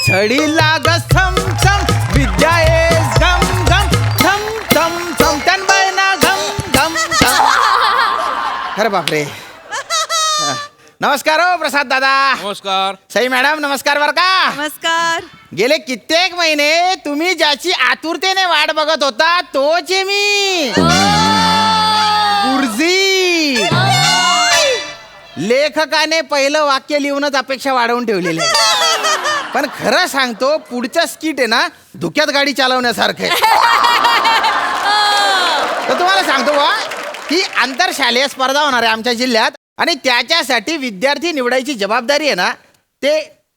छडीला ग छम छम विद्या येस घम घम छम छम छम तनबाईना घम घम घम. अरे बापरे. नमस्कार हो प्रसाद दादा. नमस्कार. सई मॅडम नमस्कार बर का. नमस्कार. गेले कित्येक महिने तुम्ही ज्याची आतुरतेने वाट बघत होता तोच आहे मी. गुरुजी. लेखकाने पहिलं वाक्य लिहूनच अपेक्षा वाढवून ठेवलेली आहे. पण खरं सांगतो पुढचं स्किट आहे ना धुक्यात गाडी चालवण्यासारखं आहे. तर तुम्हाला सांगतो बा की आंतरशालेय स्पर्धा होणार आहे आमच्या जिल्ह्यात आणि त्याच्यासाठी विद्यार्थी निवडायची जबाबदारी आहे ना ते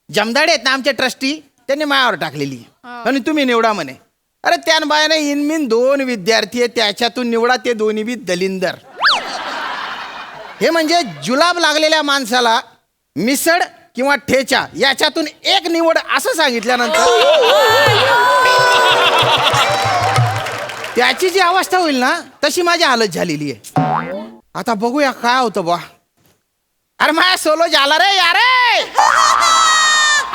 जमदाडे आहेत ना आमचे ट्रस्टी त्यांनी मायावर टाकलेली आणि तुम्ही निवडा म्हणे. अरे त्या बायाने इनमिन 2 विद्यार्थी आहे त्याच्यातून निवडा ते दोन्ही बी दलिंदर. हे म्हणजे जुलाब लागलेल्या माणसाला मिसळ किंवा ठेचा याच्यातून एक निवड असं सांगितल्यानंतर त्याची जी अवस्था होईल ना तशी माझी हालत झालेली आहे. आता बघूया काय होतं बा. अरे माझ्या सोलो झाला रे यार.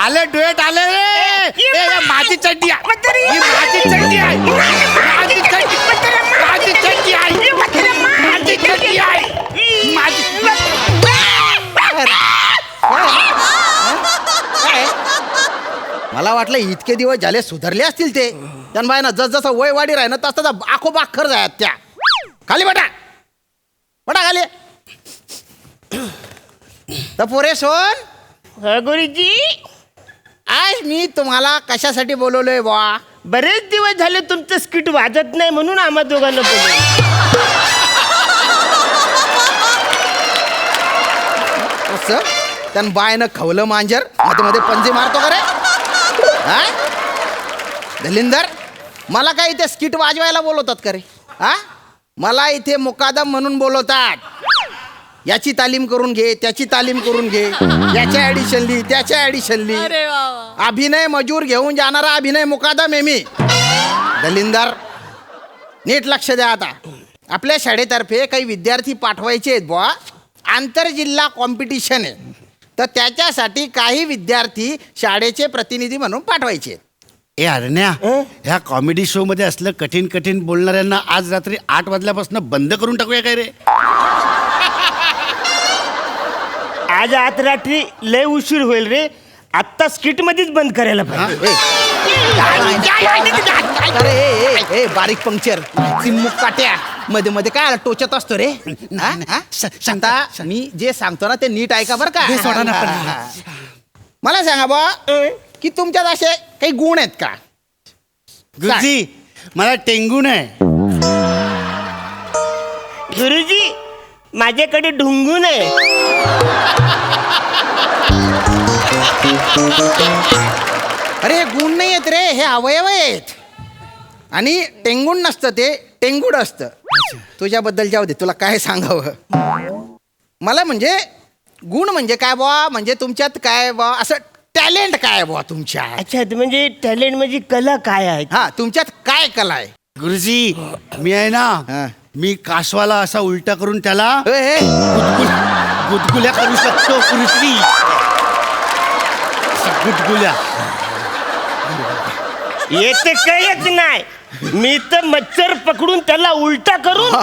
आले डुएट आले रे. माझी चड्डी आहे. माझी चड्डी आहे. माझी चड्डी माझी चड्डी आहे. माझी चड्डी आहे. माझी मला वाटलं इतके दिवस झाले सुधारले असतील ते. त्यांना ना जसं वय वाढी राही ना तसं आखो बाखर जाय त्या. खाली बटा बटा खाली. तर पोरे सोन. गुरुजी आज मी तुम्हाला कशासाठी बोलवलोय बा. बरेच दिवस झाले तुमचं स्किट वाजत नाही म्हणून आम्हा दोघांना बोलवलं. असं त्यानं बायनं खवलं मांजर मध्ये मध्ये पंजे मारतो का रे. हा दलिंदर मला काय इथे स्किट वाजवायला बोलवतात का रे. हा मला इथे मुकादम म्हणून बोलवतात. याची तालीम करून घे त्याची तालीम करून घे. याच्या ऍडिशन ली त्याच्या ऍडिशन ली. अभिनय मजूर घेऊन जाणारा अभिनय मुकादम आहे मी. दलिंदर नीट लक्ष द्या. आता आपल्या शाळेतर्फे काही विद्यार्थी पाठवायचे आहेत बुवा. आंतरजिल्हा कॉम्पिटिशन आहे तर त्याच्यासाठी काही विद्यार्थी शाळेचे प्रतिनिधी म्हणून पाठवायचे. ए अरण्या ह्या कॉमेडी शो मध्ये असलं कठीण कठीण बोलणाऱ्यांना आज रात्री 8 वाजल्यापासून बंद करून टाकूया काय रे. आज आत रात्री लय उशीर होईल रे. आत्ता स्किट मध्येच बंद करायला पाहिजे. अरे बारीक पंक्चर चिमूक काट्या मध्ये मध्ये काय टोचत असतो रे. शांता मी जे सांगतो ना ते नीट ऐका बरं का. मला सांगा बा की तुमच्यात असे काही गुण आहेत का. गुरुजी मला टेंगून आहे. गुरुजी माझ्याकडे ढुंगून आहे. अरे हे गुण नाही आहेत रे हे अवयव आहेत. आणि टेंगुण नसतं ते टेंगुड असतं. तुझ्याबद्दल जाऊ दे तुला काय सांगावं. मला म्हणजे गुण म्हणजे काय बुवा म्हणजे तुमच्यात काय बुवा असं टॅलेंट काय बुवा तुमच्यात. अच्छा म्हणजे टॅलेंट म्हणजे कला काय आहे. हा तुमच्यात काय कला आहे. गुरुजी मी आहे हा. ना मी कासवाला असा उलटा करून त्याला हे गुदगुल्या करू शकतो. गुरुजी गुदगुल्या येते काहीच नाही. मी तर मच्छर पकडून त्याला उलटा करून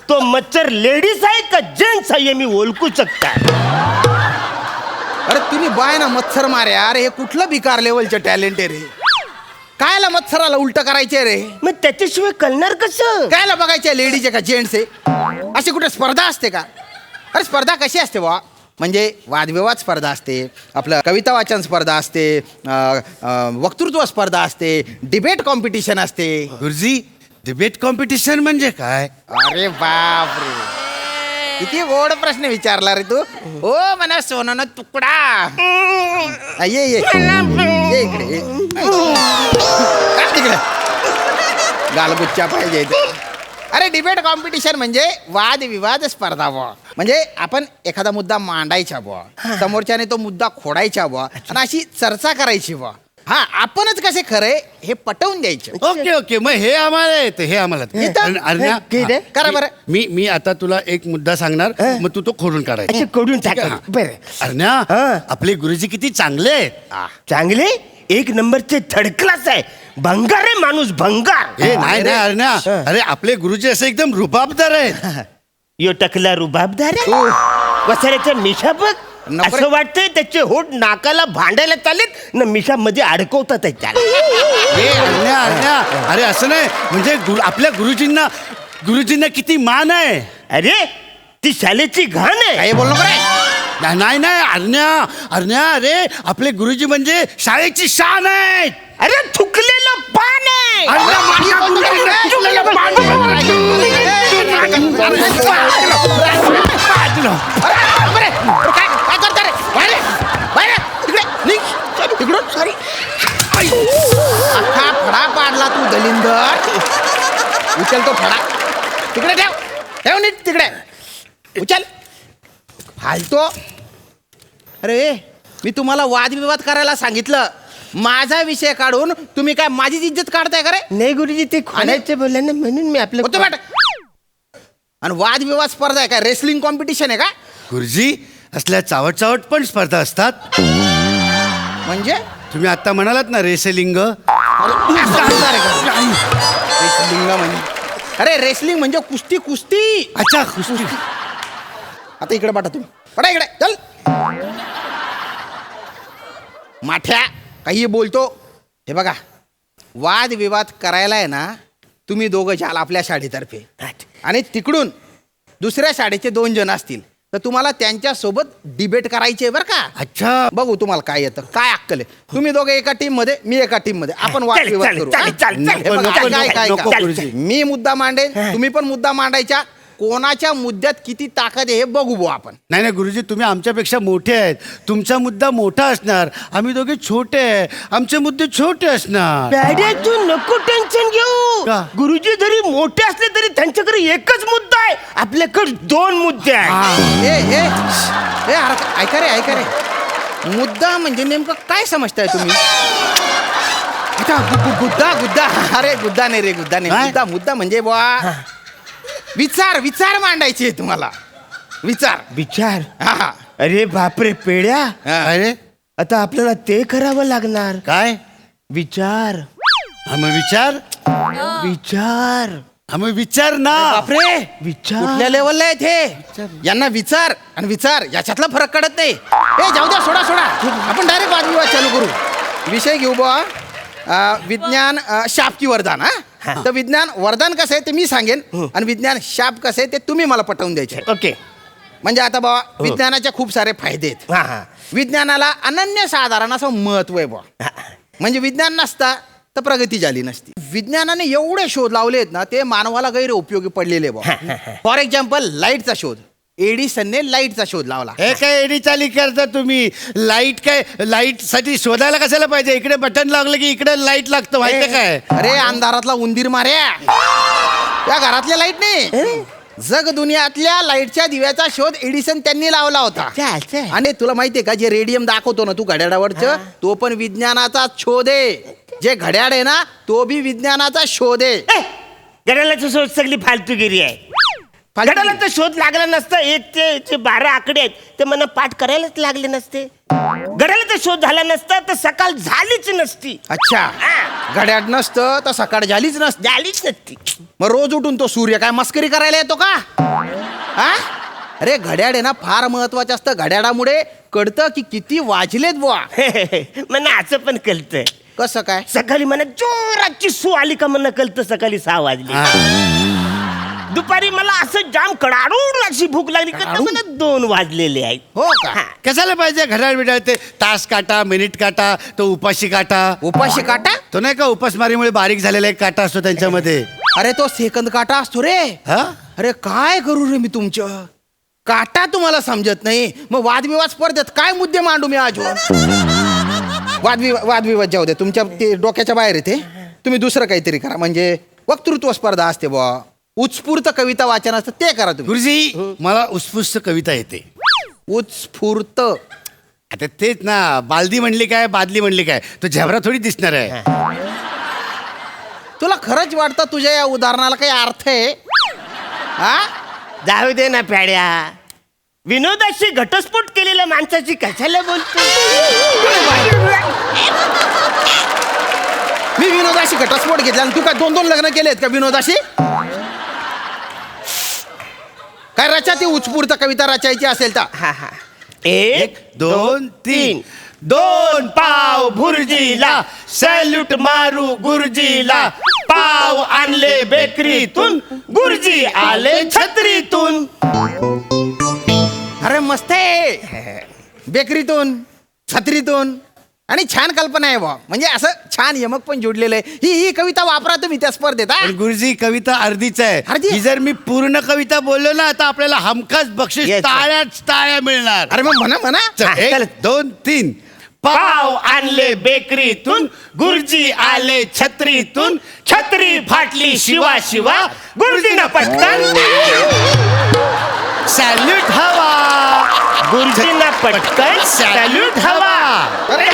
तो मच्छर लेडीज आहे का जेंट्स आहे मी ओळखू शकता. अरे तुम्ही बाय ना मत्सर मारे. अरे हे कुठलं बिकार लेवलचं टॅलेंट आहे रे. कायला मत्सराला उलट करायचे रे. मग त्याच्याशिवाय कळणार कसं. कायला बघायचे लेडीज आहे का जेंट्स आहे. अशी कुठे स्पर्धा असते का. अरे स्पर्धा कशी असते बा म्हणजे वादविवाद स्पर्धा असते आपलं कविता वाचन स्पर्धा असते वक्तृत्व स्पर्धा असते डिबेट कॉम्पिटिशन असते. गुरुजी डिबेट कॉम्पिटिशन म्हणजे काय. अरे बाप रे किती गोड प्रश्न विचारला रे तू. हो म्हणा सोनानं तुकडा. ये ये ये इकडे ये. तिकडे गालगुच्चा पाहिजे. अरे डिबेट कॉम्पिटिशन म्हणजे वादविवाद स्पर्धा बुवा. म्हणजे आपण एखादा मुद्दा मांडायचा बुवा समोरच्याने तो मुद्दा खोडायचा बुवा आणि अशी चर्चा करायची बुवा. हा आपणच कसे खरे हे पटवून द्यायचे. ओके ओके मग हे आम्हाला येतं हे आम्हाला अरण्या करा बरं. मी आता तुला एक मुद्दा सांगणार मग तू तो खोडून काढायचा. अच्छा, खोडून टाका. बरं अरण्या आपले गुरुजी किती चांगले आहेत. चांगले एक नंबरचे थर्ड क्लास आहे. भंगार आहे माणूस, भंगार. हे नाही नाही अरण्या, अरे आपले गुरुजी असे एकदम रुबाबदार आहेत. यो टकला रुबाबदार आहे. वसाऱ्याच्या मिशा बघ, नको रे. असं वाटतंय त्याचे होठ नाकाला भांडायला चालेत ना, मिशा मध्ये अडकवतात त्याला. हे अरण्या अरण्या, अरे असं नाही म्हणजे आपल्या गुरुजींना किती मान आहे. अरे ती शालेची घाण आहे. काही बोल नको रे. नाही नाही अरण्या अरण्या, अरे आपले गुरुजी म्हणजे शाळेची शान आहेत. अरे थुकलेलं पान आहे. अरण्या, माझ्या गुरुजींना थुकलेलं पान अरे, काय करता रे? बाहेर, बाहेर, तिकडे, निघ. तिकडून सॉरी. अख्खा फडा पाडला तू दलिंदर. उचल तो फडा तिकडे ठेव. ठेव नीट तिकडे. उचल. फालतो. अरे मी तुम्हाला वादविवाद करायला सांगितलं. माझा विषय काढून तुम्ही काय माझीच इज्जत काढताय का रे? नाही गुरुजी, ते खोण्याचे बोलले ना, म्हणून मी आपलं होतो मॅट. आणि वादविवाद स्पर्धा आहे का? रेसलिंग कॉम्पिटिशन आहे का? गुरुजी असल्या चावट चावट पण स्पर्धा असतात. म्हणजे तुम्ही आता म्हणालात ना रेसलिंग. रेसलिंग म्हणजे अरे रेसलिंग म्हणजे कुस्ती. कुस्ती. अच्छा कुस्ती. आता इकडे पाठा तुम्ही. पडा इकडे चल. माठ्या काही बोलतो. हे बघा, वादविवाद करायला आहे ना, तुम्ही दोघं जाल आपल्या शाळेतर्फे, आणि तिकडून दुसऱ्या शाळेचे 2 जण असतील, तर तुम्हाला त्यांच्या सोबत डिबेट करायची आहे बरं का. अच्छा बघू तुम्हाला काय येतं, काय अक्कल आहे. तुम्ही दोघं एका टीम मध्ये, मी एका टीम मध्ये, आपण वादविवाद करू. हे बघा, काय नको, मी मुद्दा मांडेन, तुम्ही पण मुद्दा मांडायच्या. कोणाच्या मुद्द्यात किती ताकद आहे हे बघू भाऊ आपण. नाही नाही गुरुजी, तुम्ही आमच्यापेक्षा मोठे आहेत. तुमचा मुद्दा मोठा असणार, आम्ही दोघे छोटे आहे, आमचे मुद्दे छोटे असणार. डॅडी तू नको टेन्शन घेऊ. का? गुरुजी जरी मोठे असले तरी त्यांच्याकडे एकच मुद्दा आहे, आपल्याकडे 2 मुद्दे आहेत. ऐका रे. मुद्दा म्हणजे नेमकं काय समजताय तुम्ही? अच्छा गुद्दा. अरे गुद्दा नाही रे, गुद्दा नाही. मुद्दा म्हणजे बुवा विचार मांडायचे तुम्हाला. विचार. हा. अरे बापरे पेड्या, अरे आता आपल्याला ते करावं लागणार. काय विचार. आम्ही विचार ना. बापरे, विचार. कुठल्या लेवलला आहेत हे? यांना विचार आणि विचार याच्यातला फरक कळत नाही. जाऊ द्या, सोडा. आपण डायरेक्ट वादविवाद चालू करू. विषय घेऊ बुवा विज्ञान शाप की वरदान. तर विज्ञान वरदान कसं आहे ते मी सांगेन, आणि विज्ञान शाप कसं आहे ते तुम्ही मला पटवून द्यायचे. ओके. म्हणजे आता बाबा विज्ञानाचे खूप सारे फायदे आहेत. विज्ञानाला अनन्यसाधारण असं महत्व आहे बुवा. म्हणजे विज्ञान नसता तर प्रगती झाली नसती. विज्ञानाने एवढे शोध लावले आहेत ना, ते मानवाला गैर उपयोगी पडलेले बुवा. फॉर एक्झाम्पल लाईटचा शोध. एडिसनने लाईटचा शोध लावला. हे काय एडी चाली करता तुम्ही? लाईट साठी शोधायला कशाला पाहिजे? इकडे बटन लागलं की इकडे लाईट लागतं, माहिती काय? अरे अंधारातला उंदीर मार्या, त्या घरातल्या लाईट नाही, जग दुनियातल्या लाईटच्या दिव्याचा शोध एडिसन त्यांनी लावला होता. आणि तुला माहितीये का, जे रेडियम दाखवतो ना तू घड्याळावरचं, तो पण विज्ञानाचा शोध आहे. जे घड्याळ आहे ना, तो बी विज्ञानाचा शोध आहे. घड्याळाचा शोध सगळी फालतूगिरी आहे. घड्याळाचा शोध लागला नसता, 1 ते 12 आकडे आहेत ते मला पाठ करायलाच लागले नसते. घड्याळाचा शोध झाला नसता तर सकाळ झालीच नसती. अच्छा, घड्याळ नसतं तर सकाळ झालीच नसती. मग रोज उठून तो सूर्य काय मस्करी करायला येतो का? अरे घड्याळ आहे ना फार महत्वाचं असतं. घड्याळामुळे कळतं की किती वाजलेत बुवा. मला असं पण कळतं. कसं काय? सकाळी मला जोराची सू आली का मला कळतं सकाळी 6 वाजले. दुपारी मला असं जाम कडाडून अशी भूक लागली का मला 2 वाजलेले आहेत. हो का? कशाला पाहिजे घड्याळ बिडाळ? ते तास काटा, मिनिट काटा, तो उपाशी काटा. उपाशी काटा? तो नाही का उपासमारीमुळे बारीक झालेला एक काटा असतो त्यांच्यामध्ये. अरे तो सेकंद काटा असतो रे. अरे काय करू रे मी तुमचं? काटा तुम्हाला समजत नाही. मग वादविवाद स्पर्धेत काय मुद्दे मांडू मी आज? वादविवाद जाऊ दे, तुमच्या ते डोक्याच्या बाहेर येते. तुम्ही दुसरं काहीतरी करा. म्हणजे वक्तृत्व स्पर्धा असते बुवा, उत्स्फूर्त कविता वाचन असतं, ते करा तुम्ही. गुरुजी मला उत्स्फूर्त कविता येते. उत्स्फूर्त आता तेच ना, बालदी म्हणली काय, बादली म्हणली काय, तो झेब्रा थोडी दिसणार आहे. तुला खरंच वाटतं तुझ्या या उदाहरणाला काही अर्थ आहे? जाऊ दे ना प्याड्या, विनोदाशी घटस्फोट केलेल्या माणसाची कशाला बोलतो? अशी घटस्फोट घेतला आणि तू काय 2-2 लग्न केलेत का विनोदाशी? काय रचा ती उत्स्फूर्त कविता रचायची असेल तर. हा हा 1 2 3 2 पाव भुर्जीला सॅल्यूट मारू गुरुजीला पाव आणले बेकरीतून गुरुजी आले छत्रीतून. अरे मस्त आहे. बेकरीतून, छत्रीतून आणि छान कल्पना आहे बा. म्हणजे असं छान यमक पण जोडलेलं आहे. ही कविता वापरा तुम्ही त्या स्पर्धेत. हा? पण गुरुजी कविता अर्धीच आहे. अर्धी? ही जर मी पूर्ण कविता बोललो ना तर आपल्याला हमखास बक्षीस Yes, sir. टाळ्या मिळणार. अरे मग म्हणा म्हणा. चल, हा, 1 चल. 2 3 पाव आणले बेकरीतून गुरुजी आले छत्रीतून छत्री फाटली शिवा शिवा गुरुजीनं पटकन सॅल्यूट हवा गुरुजींना पटकन सॅल्यूट हवा. अरे,